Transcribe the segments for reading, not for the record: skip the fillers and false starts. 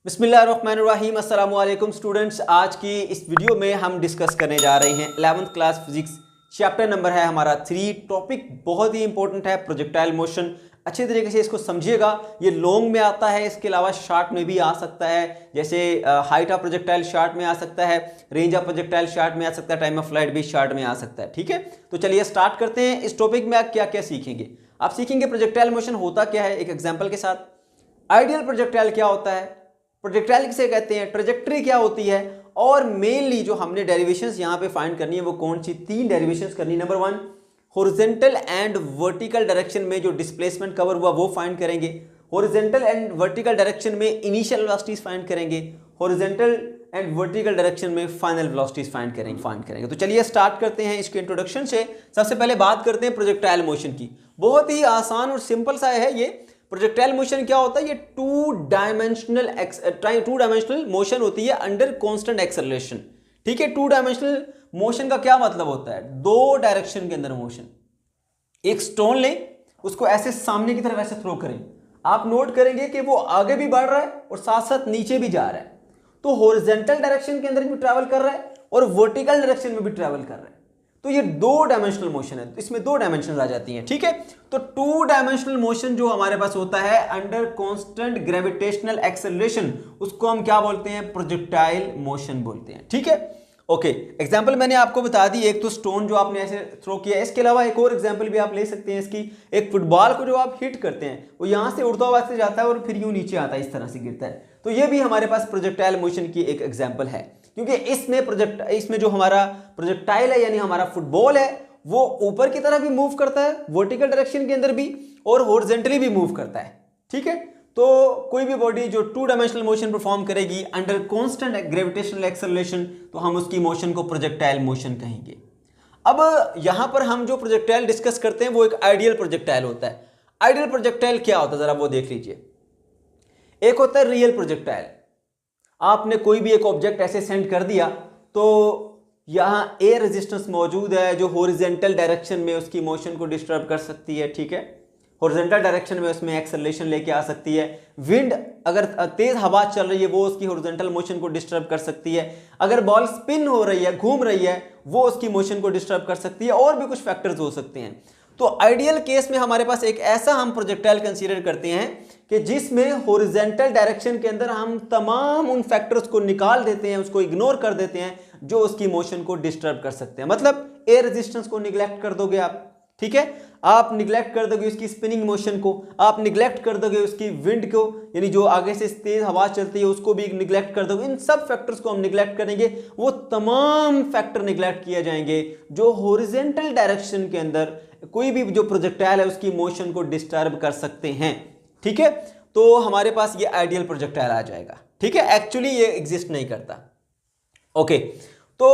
बिस्मिल्लाहिर्रहमानिर्रहीम अस्सलाम वालेकुम स्टूडेंट्स। आज की इस वीडियो में हम डिस्कस करने जा रहे हैं 11th class physics. Chapter number है हमारा 3। टॉपिक बहुत ही इंपॉर्टेंट है, प्रोजेक्टाइल मोशन। अच्छे तरीके से इसको समझिएगा। ये लॉन्ग में आता है, इसके अलावा शॉर्ट में भी आ सकता है। जैसे हाइट ऑफ प्रोजेक्टाइल शॉर्ट में आ सकता है, रेंज ऑफ प्रोजेक्टाइल शॉर्ट में आ सकता है, टाइम ऑफ फ्लाइट भी शॉर्ट में आ सकता है। ठीक है, तो चलिए स्टार्ट करते हैं। इस टॉपिक में आप क्या क्या सीखेंगे। आप सीखेंगे प्रोजेक्टाइल मोशन होता क्या है एक एग्जाम्पल के साथ, आइडियल प्रोजेक्टाइल क्या होता है, प्रोजेक्टाइल किसे कहते हैं, ट्रेजेक्ट्री क्या होती है, और मेनली जो हमने डेरिवेशंस यहां पे फाइंड करनी है वो कौन सी 3 डेरिवेशंस करनी है। Number 1 horizontal and vertical direction में जो डिस्प्लेसमेंट कवर हुआ वो फाइंड करेंगे। हॉरिजॉन्टल एंड वर्टिकल डायरेक्शन में इनिशियल वेलोसिटीज फाइंड करेंगे। हॉरिजॉन्टल एंड वर्टिकल डायरेक्शन में फाइनल वेलोसिटीज फाइंड करेंगे। तो चलिए स्टार्ट करते हैं इसके इंट्रोडक्शन से। सबसे पहले बात करते हैं प्रोजेक्टाइल मोशन की। बहुत ही आसान और सिंपल सा है ये। प्रोजेक्टाइल मोशन क्या होता है, ये टू डायमेंशनल मोशन होती है अंडर कांस्टेंट एक्सेलरेशन। ठीक है, टू डायमेंशनल मोशन का क्या मतलब होता है, 2 डायरेक्शन के अंदर मोशन। एक स्टोन लें, उसको ऐसे सामने की तरफ ऐसे थ्रो करें, आप नोट करेंगे कि वो आगे भी बढ़ रहा है और साथ साथ नीचे भी जा रहा है। तो हॉरिजॉन्टल डायरेक्शन के अंदर भी ट्रैवल कर रहा है और वर्टिकल डायरेक्शन में भी ट्रैवल कर रहा है। तो ये 2 डायमेंशनल मोशन है, तो इसमें 2 डायमेंशन आ जाती हैं। ठीक है, तो 2 डायमेंशनल मोशन जो हमारे पास होता है अंडर कांस्टेंट ग्रेविटेशनल एक्सेलरेशन, उसको हम क्या बोलते हैं, प्रोजेक्टाइल मोशन बोलते हैं। ठीक है, ओके। एग्जांपल मैंने आपको बता दी, एक तो स्टोन जो आपने ऐसे थ्रो किया, इसके अलावा एक और एग्जांपल भी आप ले सकते हैं इसकी। एक फुटबॉल को जो आप हिट करते हैं वो यहां से उड़ता हुआ से जाता है और फिर यूं नीचे आता है, इस तरह से गिरता है। तो ये भी हमारे पास प्रोजेक्टाइल मोशन की एक एग्जांपल है, क्योंकि इसमें जो हमारा प्रोजेक्टाइल है यानी हमारा फुटबॉल है वो ऊपर की तरफ भी मूव करता है, वर्टिकल डायरेक्शन के अंदर भी, और हॉरिजॉन्टली भी मूव करता है। ठीक है, तो कोई भी बॉडी जो 2 डायमेंशनल मोशन परफॉर्म करेगी अंडर कांस्टेंट ग्रेविटेशनल एक्सेलरेशन, तो हम उसकी मोशन को प्रोजेक्टाइल मोशन कहेंगे। अब यहां पर हम जो प्रोजेक्टाइल डिस्कस करते हैं वो एक आइडियल प्रोजेक्टाइल होता है। आइडियल प्रोजेक्टाइल क्या होता है जरा वो देख लीजिए। एक होता है रियल प्रोजेक्टाइल। आपने कोई भी एक ऑब्जेक्ट ऐसे सेंड कर दिया, तो यहां एयर रेजिस्टेंस मौजूद है जो हॉरिजॉन्टल डायरेक्शन में उसकी मोशन को डिस्टर्ब कर सकती है। ठीक है, हॉरिजॉन्टल डायरेक्शन में उसमें एक्सेलरेशन लेके आ सकती है। विंड अगर तेज हवा चल रही है वो उसकी हॉरिजॉन्टल मोशन को डिस्टर्ब कर सकती है। अगर बॉल स्पिन हो रही है, घूम रही है, वो उसकी मोशन को डिस्टर्ब कर सकती है। और भी कुछ फैक्टर्स हो सकते हैं। तो आइडियल केस में हमारे पास एक ऐसा हम प्रोजेक्टाइल कंसीडर करते हैं कि जिसमें हॉरिजॉन्टल डायरेक्शन के अंदर हम तमाम उन फैक्टर्स को निकाल देते हैं, उसको इग्नोर कर देते हैं जो उसकी मोशन को डिस्टर्ब कर सकते हैं। मतलब एयर रेजिस्टेंस को निगलेक्ट कर दोगे आप। ठीक है, आप निगलेक्ट कर दोगे उसकी स्पिनिंग मोशन को, आप निगलेक्ट कर दोगे उसकी विंड को, यानी जो आगे से तेज हवा चलती है उसको भी निगलेक्ट कर दोगे। इन सब फैक्टर्स को हम निगलेक्ट करेंगे। वो तमाम फैक्टर निगलेक्ट किए जाएंगे जो हॉरिजॉन्टल डायरेक्शन के अंदर कोई भी जो प्रोजेक्टाइल है उसकी मोशन को डिस्टर्ब कर सकते हैं। ठीक है, तो हमारे पास ये आइडियल प्रोजेक्टाइल आ जाएगा। ठीक है, एक्चुअली ये एग्जिस्ट नहीं करता। ओके, तो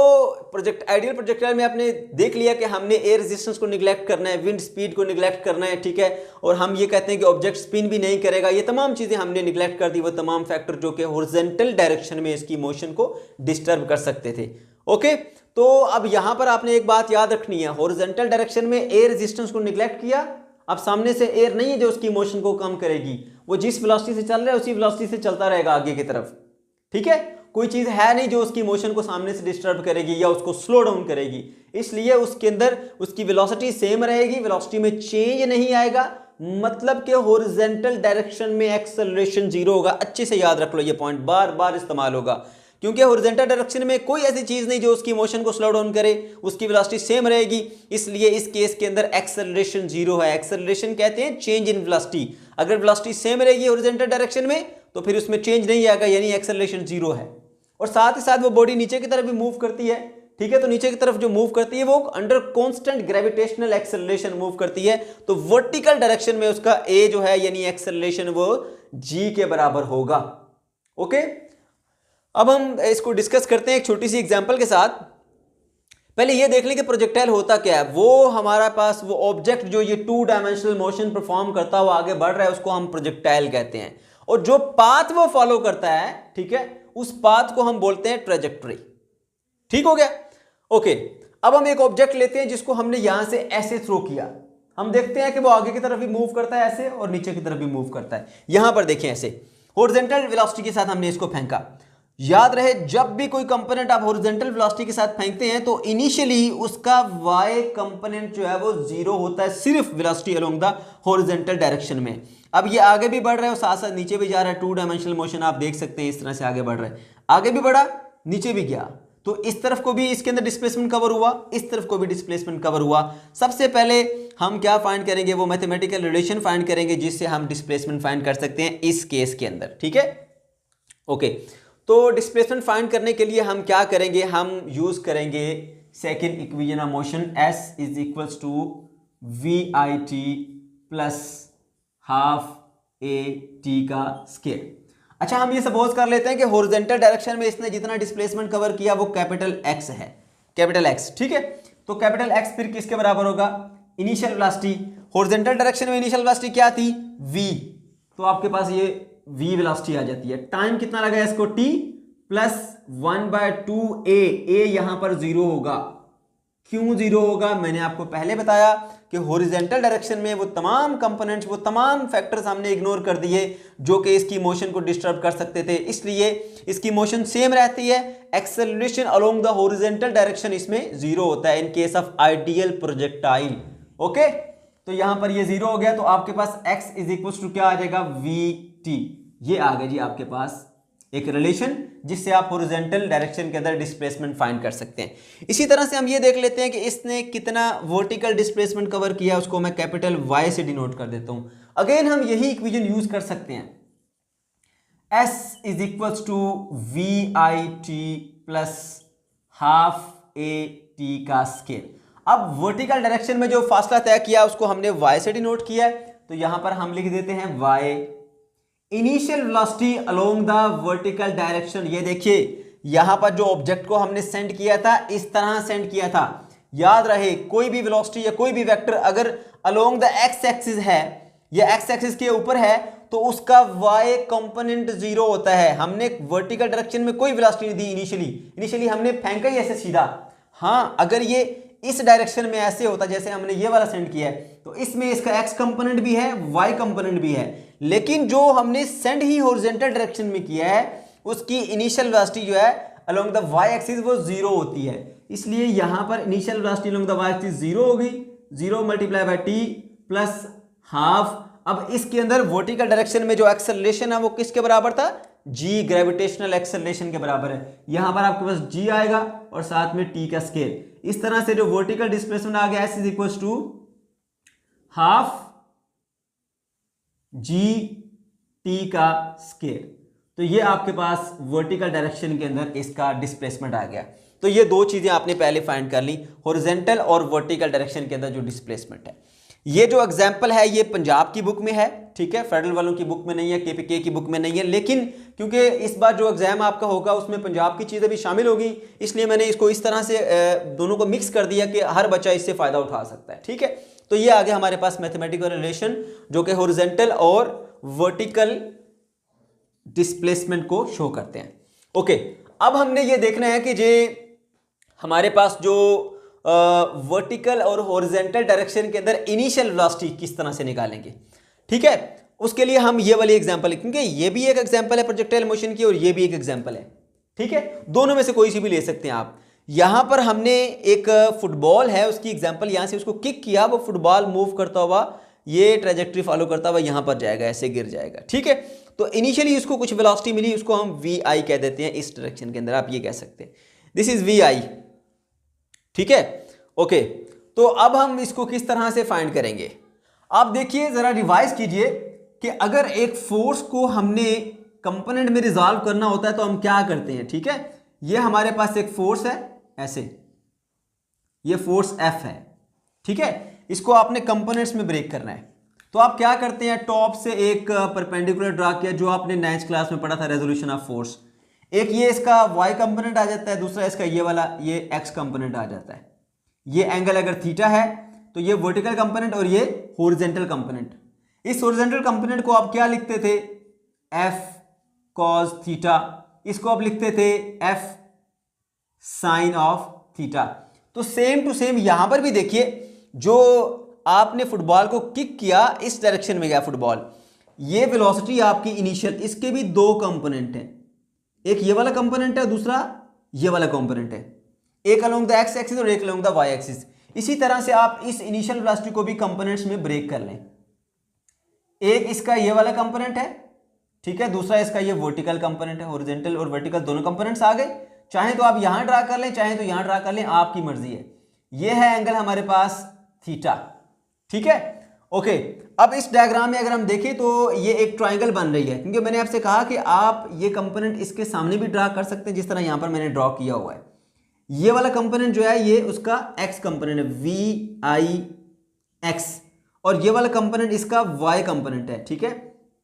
आइडियल प्रोजेक्टाइल में आपने देख लिया कि हमने एयर रेजिस्टेंस को निगलेक्ट करना है, विंड स्पीड को निगलेक्ट करना है। ठीक है, और हम ये कहते हैं कि ऑब्जेक्ट स्पिन भी नहीं करेगा। ये तमाम चीजें हमने निगलेक्ट कर दी, वो तमाम फैक्टर जो कि हॉरिजॉन्टल डायरेक्शन में इसकी मोशन को डिस्टर्ब कर सकते थे। ओके, तो अब यहां पर आपने एक बात याद रखनी है, हॉरिजॉन्टल डायरेक्शन में एयर रेजिस्टेंस को निगलेक्ट किया। अब सामने से एयर नहीं है जो उसकी मोशन को कम करेगी, वो जिस वेलोसिटी से चल रहा है उसी वेलोसिटी से चलता रहेगा आगे की तरफ। ठीक है, कोई चीज है नहीं जो उसकी मोशन को सामने से डिस्टर्ब करेगी या उसको स्लो डाउन करेगी। इसलिए उसके अंदर उसकी वेलोसिटी सेम रहेगी, वेलोसिटी में चेंज नहीं आएगा। मतलब कि हॉरिजॉन्टल डायरेक्शन में एक्सेलरेशन 0 होगा। अच्छे से याद रख लो, ये पॉइंट बार बार इस्तेमाल होगा, क्योंकि हॉरिजॉन्टल डायरेक्शन में कोई ऐसी चीज नहीं जो उसकी मोशन को स्लो डाउन करे, उसकी वेलोसिटी सेम रहेगी। इसलिए इस केस के अंदर एक्सेलरेशन 0 है। एक्सेलरेशन कहते हैं चेंज इन वेलोसिटी। अगर वेलोसिटी सेम रहेगी हॉरिजॉन्टल डायरेक्शन में तो फिर उसमें चेंज नहीं आएगा, यानी एक्सेलरेशन 0 है। और साथ ही साथ वो बॉडी नीचे की तरफ भी मूव करती है। ठीक है, तो नीचे की तरफ जो मूव करती है वो under constant gravitational acceleration move करती है। तो वर्टिकल डायरेक्शन में उसका ए जो है यानी एक्सेलरेशन वो जी के बराबर होगा। ओके, अब हम इसको डिस्कस करते हैं एक छोटी सी एग्जांपल के साथ। पहले ये देख लें कि प्रोजेक्टाइल होता क्या है। वो हमारा पास वो ऑब्जेक्ट जो ये 2 डायमेंशनल मोशन परफॉर्म करता हुआ आगे बढ़ रहा है उसको हम प्रोजेक्टाइल कहते हैं। और जो पाथ वो फॉलो करता है, ठीक है, उस पाथ को हम बोलते हैं ट्रेजेक्टरी। ठीक हो गया। ओके, अब हम एक ऑब्जेक्ट लेते हैं जिसको हमने यहां से ऐसे थ्रो किया। हम देखते हैं कि वो आगे की तरफ भी मूव करता है ऐसे और नीचे की तरफ भी मूव करता है। यहां पर देखें ऐसे हॉरिजॉन्टल वेलोसिटी के साथ हमने इसको फेंका। याद रहे जब भी कोई कंपोनेंट आप हॉरिजॉन्टल वेलोसिटी के साथ फेंकते हैं तो इनिशियली उसका y कंपोनेंट जो है वो 0 होता है, सिर्फ velocity along the horizontal direction में। अब ये आगे भी बढ़ रहा है और साथ साथ नीचे भी जा रहा है। 2 डायमेंशनल मोशन आप देख सकते हैं, इस तरह से आगे बढ़ रहा है, आगे भी बढ़ा नीचे भी गया, तो इस तरफ को भी इसके अंदर डिस्प्लेसमेंट कवर हुआ, इस तरफ को भी डिस्प्लेसमेंट कवर हुआ। सबसे पहले हम क्या फाइंड करेंगे, वो मैथमेटिकल रिलेशन फाइंड करेंगे जिससे हम डिस्प्लेसमेंट फाइंड कर सकते हैं इस केस के अंदर। ठीक है, ओके। तो डिस्प्लेसमेंट फाइंड करने के लिए हम क्या करेंगे, हम यूज करेंगे second equation of motion, S is equals to VIT plus half AT का स्केयर। अच्छा, हम ये सपोज कर लेते हैं कि हॉरिजॉन्टल डायरेक्शन में इसने जितना डिस्प्लेसमेंट कवर किया वो कैपिटल X है, कैपिटल X। ठीक है, तो कैपिटल X फिर किसके बराबर होगा, इनिशियल वेलोसिटी। हॉरिजॉन्टल डायरेक्शन में इनिशियल वेलोसिटी क्या थी, v, तो आपके पास ये v वेलोसिटी आ जाती है। टाइम कितना लगा इसको, t प्लस 1/2a, a यहां पर 0 होगा। क्यों 0 होगा, मैंने आपको पहले बताया कि हॉरिजॉन्टल डायरेक्शन में वो तमाम कंपोनेंट्स, वो तमाम फैक्टर्स हमने इग्नोर कर दिए जो कि इसकी मोशन को डिस्टर्ब कर सकते थे, इसलिए इसकी मोशन सेम रहती है। Acceleration along the horizontal direction इसमें 0 होता है in case of ideal projectile. Okay, तो यहां पर ये 0 हो गया, तो आपके पास x इज इक्वल टू क्या आ जाएगा, VT। ये आ गया जी आपके पास एक रिलेशन जिससे आप हॉरिजॉन्टल डायरेक्शन के अंदर डिस्प्लेसमेंट फाइंड कर सकते हैं। इसी तरह से हम ये देख लेते हैं कि इसने कितना वर्टिकल डिस्प्लेसमेंट कवर किया, उसको मैं कैपिटल Y से डिनोट कर देता हूं। अगेन हम यही इक्वेशन यूज कर सकते हैं, S is equals to VIT plus half AT का स्केयर। अब वर्टिकल डायरेक्शन में जो फासला तय किया उसको हमने Y से डिनोट किया है, तो यहां पर हम लिख देते हैं Y initial velocity along the vertical direction. ये देखिए यहां पर जो ऑब्जेक्ट को हमने सेंड किया था इस तरह सेंड किया था। याद रहे कोई भी वेलोसिटी या कोई भी वेक्टर अगर अलोंग द x एक्सिस है या x एक्सिस के ऊपर है तो उसका y कंपोनेंट 0 होता है। हमने वर्टिकल डायरेक्शन में कोई वेलोसिटी नहीं दी इनिशियली हमने फेंका ही ऐसे सीधा। हाँ, अगर ये इस डायरेक्शन में ऐसे होता जैसे हमने ये वाला सेंड किया है तो इसमें इसका x कंपोनेंट भी है, y कंपोनेंट भी है, लेकिन जो हमने सेंड ही हॉरिजॉन्टल डायरेक्शन में किया है उसकी इनिशियल वेलोसिटी जो है अलोंग द y एक्सिस वो 0 होती है। इसलिए यहां पर initial velocity along the y axis 0 होगी, 0 multiply by t plus half. अब इसके अंदर वर्टिकल डायरेक्शन में जो एक्सेलरेशन है वो किसके बराबर था, g, ग्रेविटेशनल एक्सेलरेशन के बराबर है। यहां पर आपके पास g आएगा और साथ में t का स्केयर। इस तरह से जो वर्टिकल डिस्प्लेसमेंट आ गया s is equal to half GT का स्केयर। तो ये आपके पास वर्टिकल डायरेक्शन के अंदर इसका डिस्प्लेसमेंट आ गया। तो ये दो चीजें आपने पहले फाइंड कर ली, हॉरिजॉन्टल और वर्टिकल डायरेक्शन के अंदर जो डिस्प्लेसमेंट है। ये जो एग्जांपल है ये पंजाब की बुक में है, ठीक है, फेडरल वालों की बुक में नहीं है, KPK की बुक में नहीं है, लेकिन क्योंकि इस बार जो एग्जाम आपका होगा उसमें पंजाब की चीज़ें भी शामिल होगी इसलिए मैंने इसको इस तरह से दोनों को मिक्स कर दिया कि हर बच्चा इससे फ़ायदा उठा सकता है। ठीक है, तो ये आगे हमारे पास मैथमेटिकल रिलेशन जो कि हॉरिजॉन्टल और वर्टिकल डिस्प्लेसमेंट को शो करते हैं। ओके, अब हमने ये देखना है कि जे हमारे पास जो वर्टिकल और हॉरिजॉन्टल डायरेक्शन के अंदर इनिशियल वेलोसिटी किस तरह से निकालेंगे। ठीक है, उसके लिए हम ये वाली एग्जांपल, क्योंकि ये भी एक एग्जांपल है प्रोजेक्टाइल मोशन की और ये भी एक एग्जांपल है, ठीक है, दोनों में से कोई सी भी ले सकते हैं आप। यहां पर हमने एक फुटबॉल है उसकी एग्जांपल, यहां से उसको किक किया, वो फुटबॉल मूव करता हुआ ये ट्रेजेक्ट्री फॉलो करता हुआ यहां पर जाएगा, ऐसे गिर जाएगा। ठीक है, तो इनिशियली उसको कुछ वेलोसिटी मिली, उसको हम VI कह देते हैं इस डायरेक्शन के अंदर, आप ये कह सकते हैं दिस इज VI। ठीक है, ओके, तो अब हम इसको किस तरह से फाइंड करेंगे। आप देखिए जरा रिवाइज कीजिए कि अगर एक फोर्स को हमने कंपोनेंट में रिजॉल्व करना होता है तो हम क्या करते हैं। ठीक है, ये हमारे पास एक फोर्स है ऐसे, ये फोर्स F है, ठीक है, इसको आपने कंपोनेंट्स में ब्रेक करना है तो आप क्या करते हैं, टॉप से एक परपेंडिकुलर ड्रा किया जो आपने 9th क्लास में पढ़ा था, रेजोल्यूशन ऑफ फोर्स। एक ये इसका Y कंपोनेंट आ जाता है, दूसरा इसका ये वाला ये X कंपोनेंट आ जाता है। ये एंगल अगर थीटा है तो ये वर्टिकल कंपोनेंट और ये हॉरिजॉन्टल कंपोनेंट। इस हॉरिजॉन्टल कंपोनेंट को आप क्या लिखते थे, F cos थीटा, इसको आप लिखते थे F sin ऑफ थीटा। तो सेम टू सेम यहां पर भी देखिए, जो आपने फुटबॉल को किक किया इस डायरेक्शन में गया फुटबॉल, ये वेलोसिटी आपकी इनिशियल, इसके भी दो कंपोनेंट हैं, एक ये वाला कंपोनेंट है, दूसरा ये वाला कंपोनेंट है, एक अलोंग द एक्स एक्सिस और एक अलोंग द वाई एक्सिस। इसी तरह से आप इस इनिशियल वेलोसिटी को भी कंपोनेंट्स में ब्रेक कर लें। एक इसका ये वाला कंपोनेंट है, ठीक है, दूसरा इसका ये वर्टिकल कंपोनेंट है। हॉरिजॉन्टल और वर्टिकल दोनों कंपोनेंट्स आ गए। चाहे तो आप यहां ड्रा कर लें, चाहे तो यहां ड्रा कर लें, आपकी मर्जी है। ये है एंगल हमारे पास थीटा, ठीक है, ओके। अब इस डायग्राम में अगर हम देखें तो ये एक ट्रायंगल बन रही है, क्योंकि मैंने आपसे कहा कि आप ये कंपोनेंट इसके सामने भी ड्रा कर सकते हैं, जिस तरह यहां पर मैंने ड्रॉ किया हुआ है। ये वाला कंपोनेंट जो है ये उसका एक्स कंपोनेंट है, वी आई एक्स, और ये वाला कंपोनेंट इसका वाई कंपोनेंट है, ठीक है,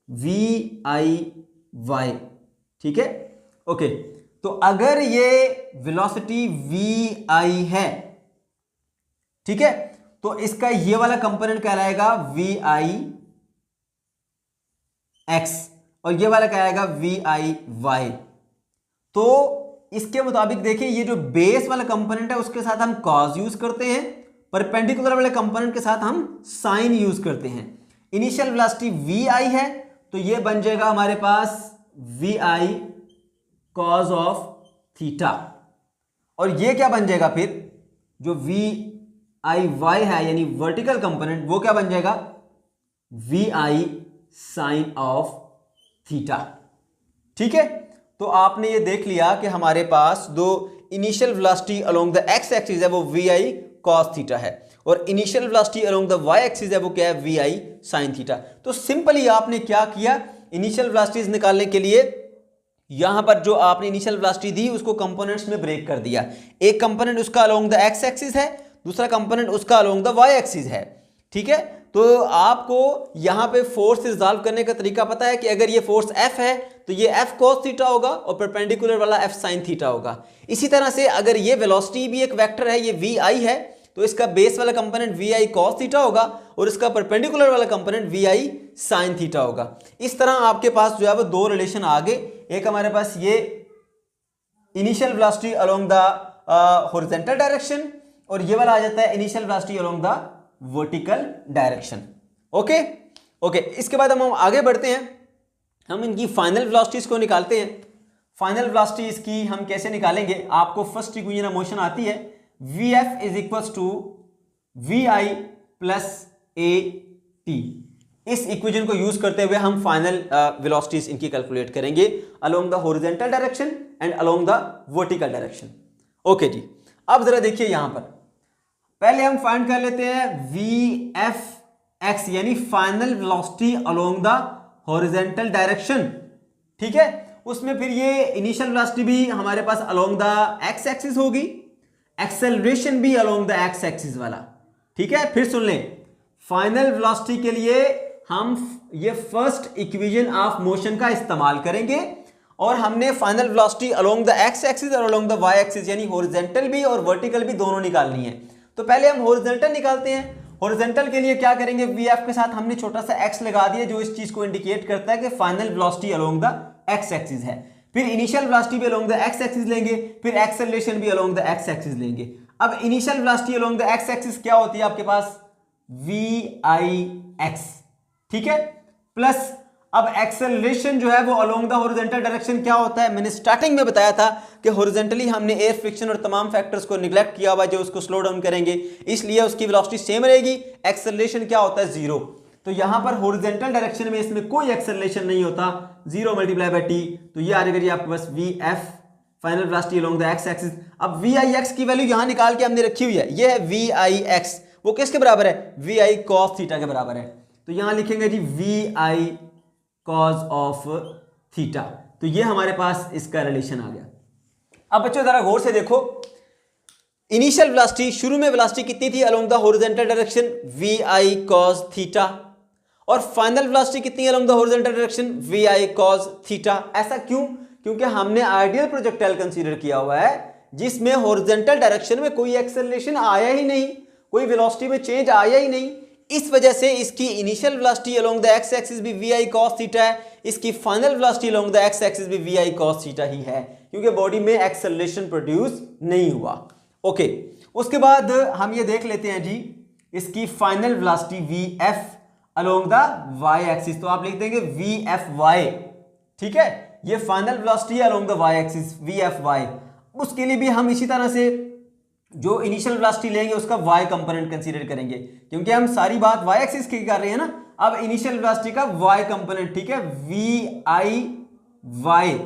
वी आई वाई, ठीक है, ओके। तो अगर ये वेलोसिटी वी आई है, ठीक है, तो इसका ये वाला कंपोनेंट कहलाएगा वी आई एक्स और ये वाला कहलाएगा वी आई वाई। तो इसके मुताबिक देखिए, ये जो बेस वाला कंपोनेंट है उसके साथ हम कॉस यूज करते हैं, परपेंडिकुलर वाले कंपोनेंट के साथ हम साइन यूज करते हैं। इनिशियल वेलोसिटी वी आई है, तो ये बन जाएगा हमारे पास v I cos of theta, और ये क्या बन जाएगा फिर, जो वी आई वाई है यानी वर्टिकल कंपोनेंट, वो क्या बन जाएगा, V I sine of theta, ठीक है। तो आपने ये देख लिया कि हमारे पास दो initial velocity along the x axis है वो वी आई कॉस थीटा है, और initial velocity along the Y axis है वो क्या है, वी आई साइन थीटा। तो सिंपली आपने क्या किया, इनिशियल वेलोसिटीज निकालने के लिए यहां पर जो आपने इनिशियल वेलोसिटी दी उसको कंपोनेंट्स में ब्रेक कर दिया। एक कंपोनेंट उसका अलोंग द एक्स एक्सिस है, दूसरा कंपोनेंट उसका अलोंग द वाई एक्सिस है, ठीक है। तो आपको यहां पे फोर्स रिजॉल्व करने का तरीका पता है कि अगर ये फोर्स F है तो ये F cos थीटा होगा और परपेंडिकुलर वाला F sin थीटा होगा। इसी तरह से अगर ये वेलोसिटी भी एक वेक्टर है, ये vi है, तो इसका बेस वाला कंपोनेंट vi cos थीटा होगा और इसका परपेंडिकुलर वाला कंपोनेंट vi sin थीटा होगा। इस तरह आपके पास जो है वो दो रिलेशन आ गए। एक हमारे पास ये initial velocity along the horizontal direction, और ये वाला आ जाता है initial velocity along the vertical direction, okay okay. इसके बाद हम आगे बढ़ते हैं, हम इनकी फाइनल वेलोसिटीज को निकालते हैं। फाइनल वेलोसिटीज की हम कैसे निकालेंगे, आपको फर्स्ट इक्वेशन ऑफ मोशन आती है, Vf is equal to v i plus a t. इस इक्वेशन को यूज करते हुए हम फाइनल वेलोसिटीज इनकी कैलकुलेट करेंगे along the horizontal direction and along the vertical direction, okay जी। अब जरा देखिए यहां पर पहले हम फाइंड कर लेते हैं वी एफ एक्स यानी final velocity along the horizontal direction, ठीक है। उसमें फिर ये इनिशियल वेलोसिटी भी हमारे पास अलोंग द एक्स एक्सिस होगी, एक्सेलरेशन भी अलोंग द एक्स एक्सिस वाला, ठीक है। फिर सुन लें, फाइनल वेलोसिटी के लिए हम ये फर्स्ट इक्वेशन ऑफ मोशन का इस्तेमाल करेंगे, और हमने final velocity along the x axis और अलोंग द वाई एक्सिस यानी हॉरिजॉन्टल भी और वर्टिकल भी दोनों निकालनी है। तो पहले हम हॉरिजॉन्टल निकालते हैं। हॉरिजॉन्टल के लिए क्या करेंगे, वीएफ के साथ हमने छोटा सा एक्स लगा दिया जो इस चीज को इंडिकेट करता है कि final velocity along the x axis है। फिर इनिशियल वेलोसिटी भी अलोंग द एक्स एक्सिस लेंगे, फिर एक्सेलरेशन भी अलोंग द एक्स एक्सिस लेंगे। अब initial velocity along the x axis क्या होती है आपके पास, वी आई एक्स, ठीक है, प्लस अब एक्सेलरेशन जो है वो अलोंग द हॉरिजॉन्टल डायरेक्शन क्या होता है, मैंने स्टार्टिंग में बताया था कि हॉरिजॉन्टली हमने एयर फ्रिक्शन और तमाम फैक्टर्स को निगलेक्ट किया हुआ जो उसको स्लो डाउन करेंगे, इसलिए उसकी वेलोसिटी सेम रहेगी। एक्सेलरेशन क्या होता है, जीरो। तो यहां पर हॉरिजॉन्टल डायरेक्शन में इसमें कोई एक्सेलरेशन नहीं होता, जीरो मल्टीप्लाई बाय टी, तो ये आ जाएगा आपके पास v f final velocity along the x axis. अब वी आई एक्स की वैल्यू यहां निकाल के हमने रखी हुई है, ये है वी आई एक्स, वो किसके बराबर है, वी आई कॉस थीटा के बराबर है। तो यहां लिखेंगे जी v i cos of theta, तो ये हमारे पास इसका रिलेशन आ गया। अब बच्चों जरा गौर से देखो, इनिशियल वेलोसिटी शुरू में वेलोसिटी कितनी थी along the horizontal direction, we I cos theta, और फाइनल वेलोसिटी कितनी along the horizontal direction, we I cos theta. ऐसा क्यों, क्योंकि हमने आइडियल प्रोजेक्टाइल कंसीडर किया हुआ है जिसमें हॉरिजॉन्टल डायरेक्शन में कोई एक्सेलरेशन आया ही नहीं, कोई वेलोसिटी में चेंज आया ही नहीं। इस वजह से इसकी initial velocity along the x axis भी वी आई कॉस थीटा है, इसकी final velocity along the x axis भी वी आई कॉस थीटा ही है, क्योंकि बॉडी में एक्सेलरेशन प्रोड्यूस नहीं हुआ, ओके। उसके बाद हम ये देख लेते हैं जी इसकी final velocity V F along the Y axis, तो आप लिख देंगे वी एफ वाई। ठीक है, ये फाइनल वेलोसिटी है along the Y axis V F Y. उसके लिए भी हम इसी तरह से जो इनिशियल वेलोसिटी लेंगे उसका वाई कंपोनेंट कंसीडर करेंगे, क्योंकि हम सारी बात वाई एक्सिस की कर रहे हैं ना। अब इनिशियल वेलोसिटी का वाई कंपोनेंट, ठीक है, वी आई वाई,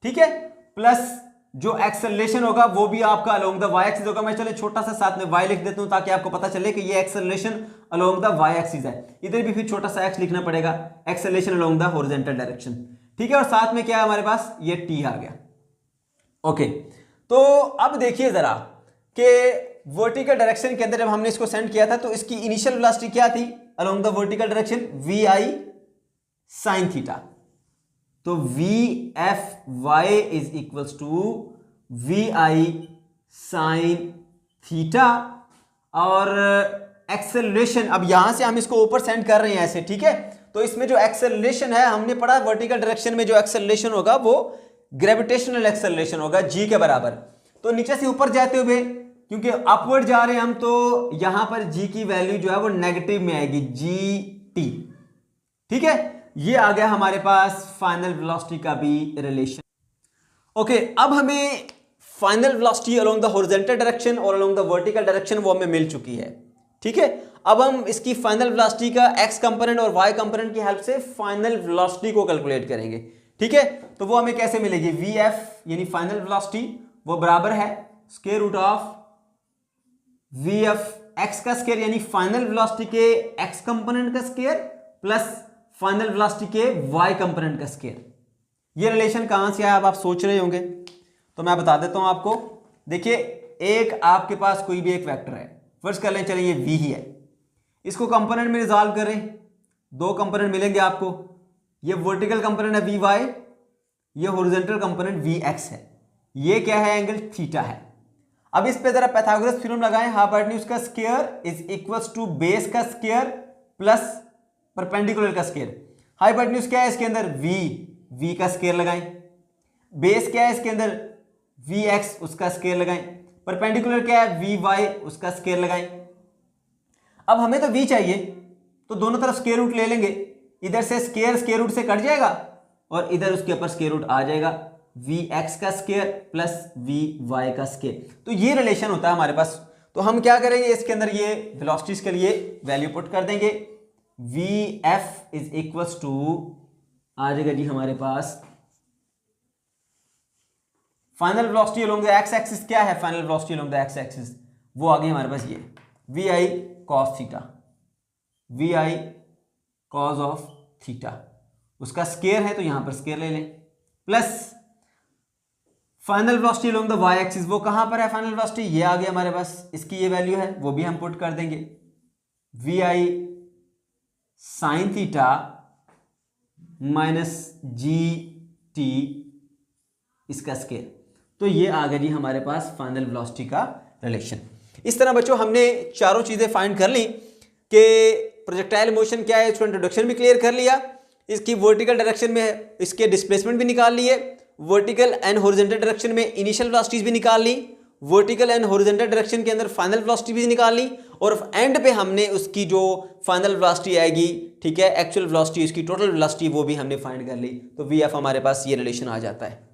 ठीक है, प्लस जो एक्सेलरेशन होगा वो भी आपका अलोंग द वाई एक्सिस होगा। मैं चले छोटा सा साथ में वाई लिख देता हूं ताकि आपको पता चले कि ये acceleration along the Y axis है। इधर भी फिर छोटा सा एक्स लिखना पड़ेगा, acceleration along the horizontal direction. ठीक है, और साथ में क्या है हमारे पास, ये टी आ गया। ओके, तो अब देखिए जरा कि वर्टिकल डायरेक्शन के अंदर जब हमने इसको सेंड किया था तो इसकी इनिशियल वेलोसिटी क्या थी along the vertical direction, we I sine theta. तो v F y is equals to v I sine theta. और एक्सेलरेशन, अब यहां से हम इसको ऊपर सेंड कर रहे हैं ऐसे, ठीक है, तो इसमें जो एक्सेलरेशन है हमने पढ़ा वर्टिकल डायरेक्शन में जो एक्सेलरेशन होगा वो ग्रेविटेशनल एक्सेलरेशन होगा जी के बराबर। तो नीचे से ऊपर जाते हुए क्योंकि अपवर्ड जा रहे हैं हम, तो यहां पर जी की वैल्यू जो है वो नेगेटिव में आएगी, जी टी। ठीक है, ये आ गया हमारे पास फाइनल वेलोसिटी का भी रिलेशन। ओके, अब हमें final velocity along the horizontal direction और अलोंग द वर्टिकल डायरेक्शन वो हमें मिल चुकी है। ठीक है, अब हम इसकी फाइनल वेलोसिटी का एक्स कंपोनेंट और वाई कंपोनेंट की हेल्प से फाइनल वेलोसिटी को कैलकुलेट करेंगे। ठीक है, तो वो हमें कैसे मिलेगी, वी एफ यानी फाइनल वेलोसिटी वो बराबर है square root of V F X का स्क्वायर यानी फाइनल वेलोसिटी के एक्स कंपोनेंट का स्क्वायर प्लस फाइनल वेलोसिटी के वाई कंपोनेंट का स्क्वायर। ये रिलेशन कहां से आया अब आप सोच रहे होंगे, तो मैं बता देता हूं आपको। देखिए, एक आपके पास कोई भी एक वेक्टर है, फर्स्ट कर लें, चलिए ये वी ही है, इसको कंपोनेंट में रिजॉल्व करें, दो कंपोनेंट मिलेंगे आपको। ये वर्टिकल कंपोनेंट है वी वाई, ये हॉरिजॉन्टल कंपोनेंट वी एक्स है। ये क्या है, एंगल थीटा है। अब इस पे जरा पाइथागोरस थ्योरम लगाएं, हाइपोटेन्यूज का square is equals to base का स्क्वायर प्लस परपेंडिकुलर का स्क्वायर। हाइपोटेन्यूज क्या है इसके अंदर, वी का स्क्वायर लगाएं। बेस क्या है इसके अंदर, वी एक्स, उसका स्क्वायर लगाएं। परपेंडिकुलर क्या है, वी वाई, उसका स्क्वायर लगाएं। अब हमें तो वी चाहिए, तो दोनों तरफ स्क्वायर रूट ले लेंगे। इधर से स्क्वायर रूट से कट जाएगा और इधर उसके ऊपर स्क्वायर रूट आ जाएगा, वी एक्स का स्क्वायर प्लस वी वाई का स्क्वायर। तो ये रिलेशन होता है हमारे पास। तो हम क्या करेंगे, इसके अंदर ये वेलोसिटीज के लिए वैल्यू पुट कर देंगे। V f is equals to आ जाएगा जी हमारे पास final velocity along the x axis. क्या है final velocity along the x axis, वो आ गई हमारे पास ये v I cos theta, v I cos of theta, उसका स्क्वायर है तो यहां पर स्क्वायर ले लें, plus final velocity along the Y axis, वो कहां पर है फाइनल वेलोसिटी, ये आ गया हमारे पास, इसकी ये वैल्यू है, वो भी हम पुट कर देंगे, वी आई sine theta minus G T इसका स्क्वायर। तो ये आ गया जी हमारे पास फाइनल वेलोसिटी का रिलेशन। इस तरह बच्चों हमने चारों चीजें फाइंड कर ली कि प्रोजेक्टाइल मोशन क्या है, इसको इंट्रोडक्शन भी क्लियर कर लिया, इसकी वर्टिकल डायरेक्शन में है इसके डिस्प्लेसमेंट भी निकाल लिए, वर्टिकल एंड हॉरिजॉन्टल डायरेक्शन में इनिशियल वेलोसिटीज भी निकाल ली, वर्टिकल एंड हॉरिजॉन्टल डायरेक्शन के अंदर फाइनल वेलोसिटी भी निकाल ली, और एंड पे हमने उसकी जो फाइनल वेलोसिटी आएगी, ठीक है, एक्चुअल वेलोसिटी, उसकी टोटल वेलोसिटी, वो भी हमने फाइंड कर ली। तो वी एफ हमारे पास ये रिलेशन आ जाता है।